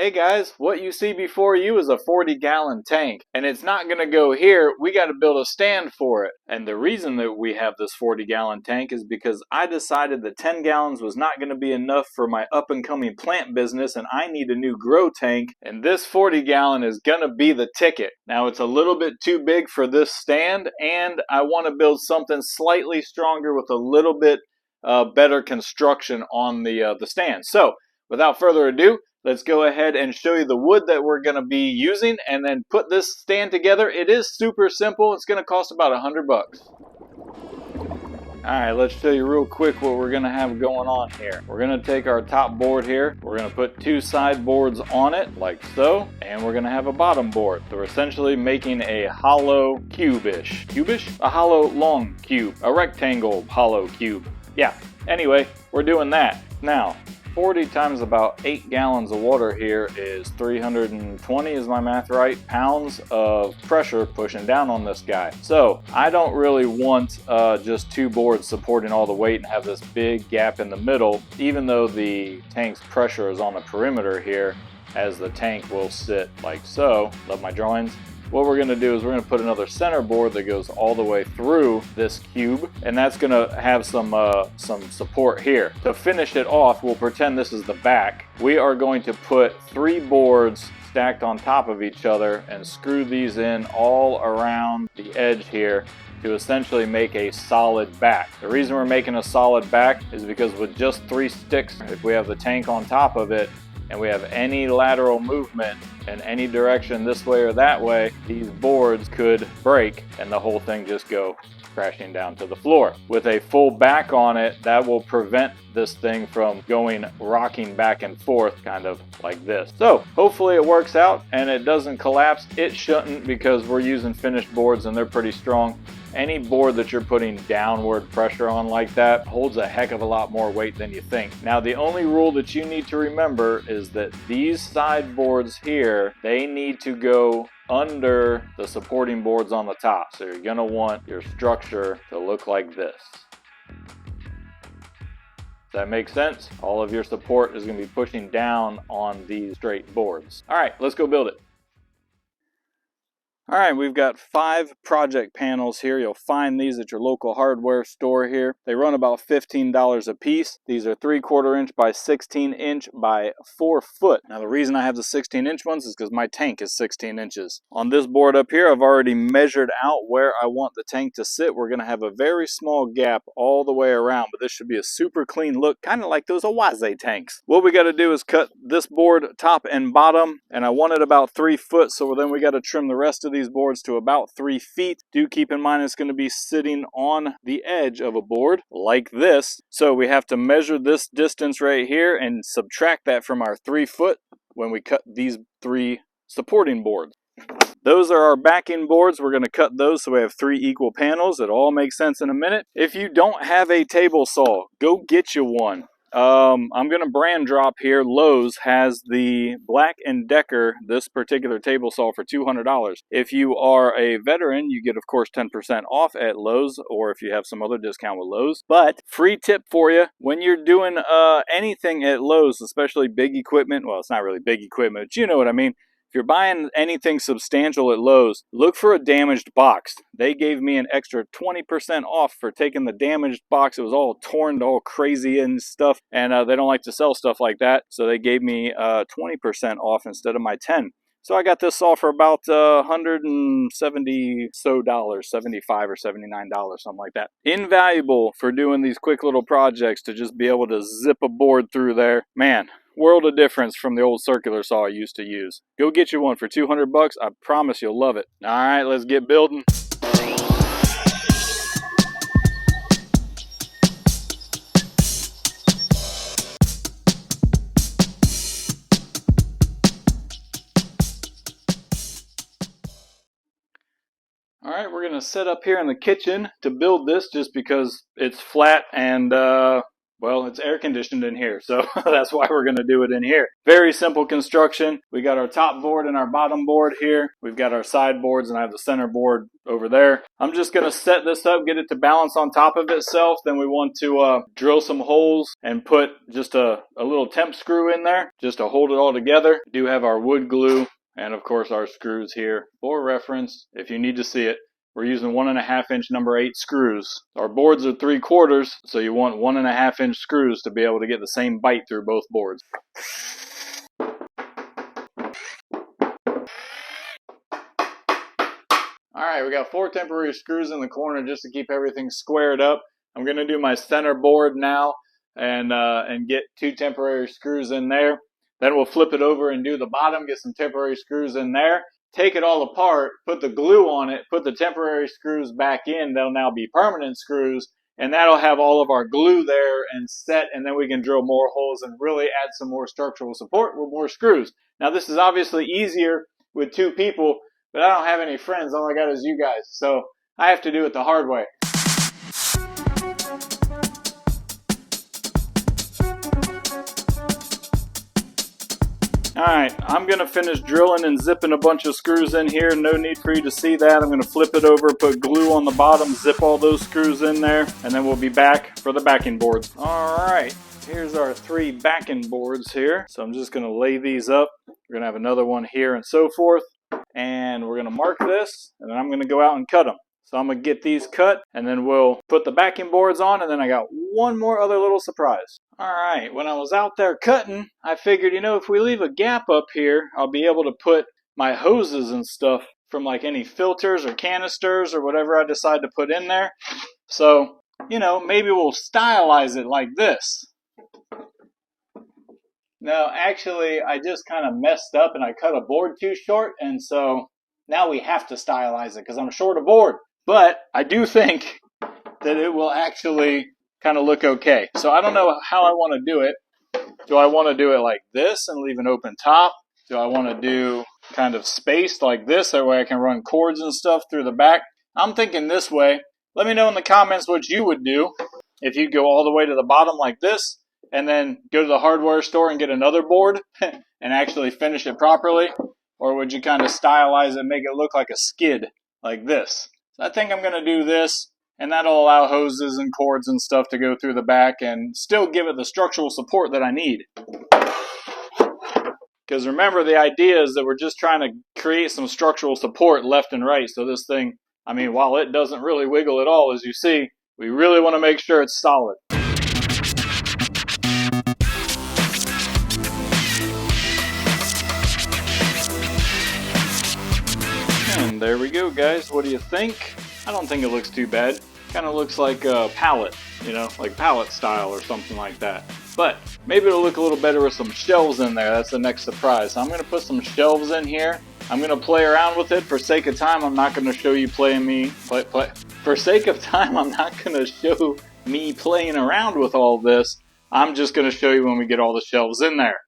Hey guys, what you see before you is a 40-gallon tank, and it's not going to go here. We got to build a stand for it. And the reason that we have this 40-gallon tank is because I decided that 10 gallons was not going to be enough for my up-and-coming plant business, and I need a new grow tank, and this 40-gallon is going to be the ticket. Now, it's a little bit too big for this stand, and I want to build something slightly stronger with a little bit better construction on the stand. So, without further ado, let's go ahead and show you the wood that we're going to be using and then put this stand together. It is super simple. It's going to cost about $100 bucks. Alright, let's show you real quick what we're going to have going on here. We're going to take our top board here. We're going to put two side boards on it, like so. And we're going to have a bottom board. So we're essentially making a hollow cube-ish. Cube-ish? A hollow long cube. A rectangle hollow cube. Yeah, anyway, we're doing that. Now, 40 times about 8 gallons of water here is 320, is my math right, pounds of pressure pushing down on this guy. So I don't really want just two boards supporting all the weight and have this big gap in the middle, even though the tank's pressure is on the perimeter here, as the tank will sit like so. Love my drawings. What we're going to do is we're going to put another center board that goes all the way through this cube, and that's going to have some support here. To finish it off, we'll pretend this is the back. We are going to put 3 boards stacked on top of each other and screw these in all around the edge here to essentially make a solid back. The reason we're making a solid back is because with just 3 sticks, if we have the tank on top of it, and we have any lateral movement in any direction this way or that way, these boards could break and the whole thing just go crashing down to the floor. With a full back on it, that will prevent this thing from rocking back and forth, kind of like this. So hopefully it works out and it doesn't collapse. It shouldn't, because we're using finished boards and they're pretty strong. Any board that you're putting downward pressure on like that holds a heck of a lot more weight than you think. Now, the only rule that you need to remember is that these side boards here, they need to go under the supporting boards on the top. So you're gonna want your structure to look like this. Does that make sense? All of your support is gonna be pushing down on these straight boards. All right, let's go build it. All right, we've got 5 project panels here. You'll find these at your local hardware store here. They run about $15 a piece. These are 3/4 inch by 16 inch by 4 foot. Now, the reason I have the 16-inch ones is because my tank is 16 inches. On this board up here, I've already measured out where I want the tank to sit. We're going to have a very small gap all the way around, but this should be a super clean look, kind of like those Awase tanks. What we got to do is cut this board top and bottom, and I want it about 3 foot, so then we got to trim the rest of these boards to about 3 feet. Do keep in mind it's going to be sitting on the edge of a board like this. So we have to measure this distance right here and subtract that from our 3 foot when we cut these 3 supporting boards. Those are our backing boards. We're going to cut those so we have 3 equal panels. It all makes sense in a minute. If you don't have a table saw, go get you one. I'm going to brand drop here. Lowe's has the Black & Decker, this particular table saw, for $200. If you are a veteran, you get, of course, 10% off at Lowe's, or if you have some other discount with Lowe's. But free tip for you, when you're doing anything at Lowe's, especially big equipment, well, it's not really big equipment, but you know what I mean. If you're buying anything substantial at Lowe's, look for a damaged box. They gave me an extra 20% off for taking the damaged box. It was all torn, all crazy and stuff, and they don't like to sell stuff like that, so they gave me 20% off instead of my 10. So I got this saw for about $170 so dollars, $75 or $79, something like that. Invaluable for doing these quick little projects, to just be able to zip a board through there. Man, world of difference from the old circular saw I used to use. Go get you one for $200 bucks. I promise you'll love it. All right, let's get building. All right, we're going to set up here in the kitchen to build this, just because it's flat and Well, it's air conditioned in here, so that's why we're going to do it in here. Very simple construction. We got our top board and our bottom board here. We've got our side boards, and I have the center board over there. I'm just going to set this up, get it to balance on top of itself. Then we want to drill some holes and put just a little temp screw in there just to hold it all together. We do have our wood glue and, of course, our screws here for reference if you need to see it. We're using 1.5 inch number 8 screws. Our boards are 3/4, so you want 1.5 inch screws to be able to get the same bite through both boards. Alright, we got 4 temporary screws in the corner just to keep everything squared up. I'm going to do my center board now and get 2 temporary screws in there. Then we'll flip it over and do the bottom, get some temporary screws in there. Take it all apart, put the glue on it, put the temporary screws back in. They'll now be permanent screws, and that'll have all of our glue there and set, and then we can drill more holes and really add some more structural support with more screws. Now, this is obviously easier with 2 people, but I don't have any friends. All I got is you guys, so I have to do it the hard way. Alright, I'm going to finish drilling and zipping a bunch of screws in here. No need for you to see that. I'm going to flip it over, put glue on the bottom, zip all those screws in there, and then we'll be back for the backing boards. Alright, here's our 3 backing boards here. So I'm just going to lay these up. We're going to have another one here and so forth. And we're going to mark this, and then I'm going to go out and cut them. So I'm going to get these cut, and then we'll put the backing boards on, and then I got one more other little surprise. Alright, when I was out there cutting, I figured, you know, if we leave a gap up here, I'll be able to put my hoses and stuff from like any filters or canisters or whatever I decide to put in there. So, you know, maybe we'll stylize it like this. No, actually, I just kind of messed up and I cut a board too short, and so now we have to stylize it because I'm short a board. But I do think that it will actually kind of look okay. So I don't know how I want to do it. Do I want to do it like this and leave an open top? Do I want to do kind of spaced like this? That way I can run cords and stuff through the back. I'm thinking this way. Let me know in the comments what you would do if you go all the way to the bottom like this and then go to the hardware store and get another board and actually finish it properly. Or would you kind of stylize it and make it look like a skid like this? So I think I'm going to do this. And that'll allow hoses and cords and stuff to go through the back and still give it the structural support that I need. Because remember, the idea is that we're just trying to create some structural support left and right. So this thing, I mean, while it doesn't really wiggle at all, as you see, we really want to make sure it's solid. And there we go, guys. What do you think? I don't think it looks too bad. Kind of looks like a pallet, you know, like pallet style or something like that. But maybe it'll look a little better with some shelves in there. That's the next surprise. So I'm going to put some shelves in here. I'm going to play around with it. For sake of time, I'm not going to show you For sake of time, I'm not going to show me playing around with all this. I'm just going to show you when we get all the shelves in there.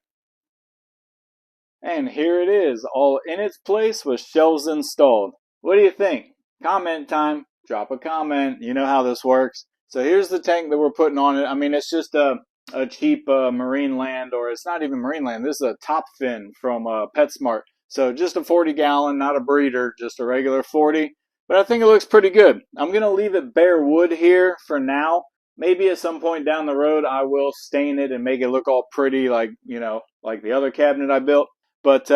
And here it is, all in its place with shelves installed. What do you think? Comment time. Drop a comment. You know how this works. So here's the tank that we're putting on it. I mean, it's just a cheap Marine Land, or it's not even Marine Land. This is a top fin from PetSmart. So just a 40 gallon, not a breeder, just a regular 40. But I think it looks pretty good. I'm going to leave it bare wood here for now. Maybe at some point down the road, I will stain it and make it look all pretty like, you know, like the other cabinet I built. But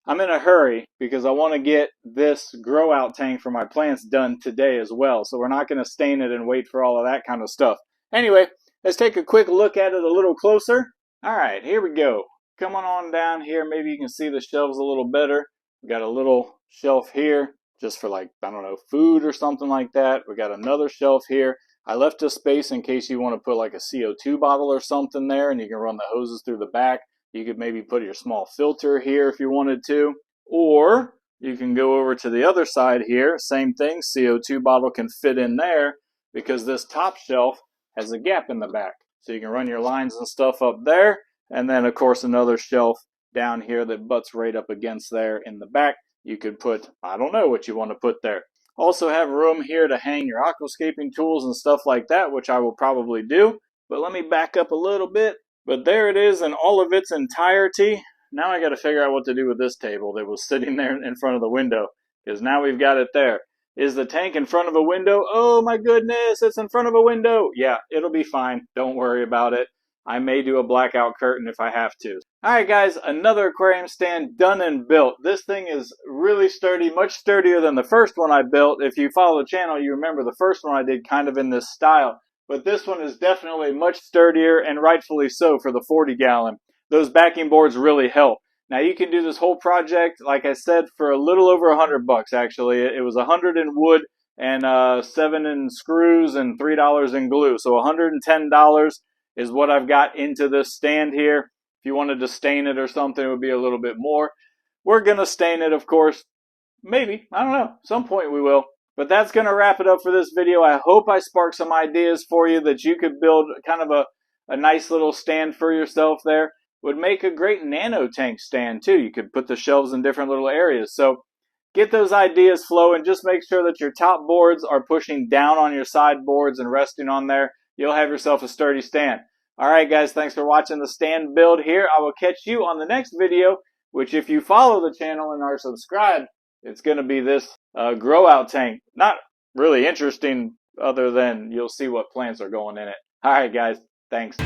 I'm in a hurry because I want to get this grow out tank for my plants done today as well. So we're not going to stain it and wait for all of that kind of stuff. Anyway, let's take a quick look at it a little closer. All right, here we go. Coming on down here, maybe you can see the shelves a little better. We got a little shelf here just for, like, I don't know, food or something like that. We got another shelf here. I left a space in case you want to put like a CO2 bottle or something there, and you can run the hoses through the back. You could maybe put your small filter here if you wanted to. Or you can go over to the other side here. Same thing, CO2 bottle can fit in there because this top shelf has a gap in the back. So you can run your lines and stuff up there. And then, of course, another shelf down here that butts right up against there in the back. You could put, I don't know what you want to put there. Also have room here to hang your aquascaping tools and stuff like that, which I will probably do. But let me back up a little bit. But there it is in all of its entirety. Now I got to figure out what to do with this table that was sitting there in front of the window, because now we've got it there. Is the tank in front of a window? Oh my goodness, it's in front of a window. Yeah, it'll be fine. Don't worry about it. I may do a blackout curtain if I have to. Alright guys, another aquarium stand done and built. This thing is really sturdy, much sturdier than the first one I built. If you follow the channel, you remember the first one I did kind of in this style. But this one is definitely much sturdier, and rightfully so for the 40 gallon. Those backing boards really help. Now you can do this whole project, like I said, for a little over $100 actually. It was $100 in wood and $7 in screws and $3 in glue. So $110 is what I've got into this stand here. If you wanted to stain it or something, it would be a little bit more. We're going to stain it, of course. Maybe. I don't know. Some point we will. But that's going to wrap it up for this video. I hope I sparked some ideas for you that you could build kind of a nice little stand for yourself there. Would make a great nano tank stand too. You could put the shelves in different little areas. So get those ideas flowing. Just make sure that your top boards are pushing down on your side boards and resting on there. You'll have yourself a sturdy stand. Alright guys, thanks for watching the stand build here. I will catch you on the next video, which if you follow the channel and are subscribed, it's going to be this grow out tank. Not really interesting other than you'll see what plants are going in it. Alright guys, thanks.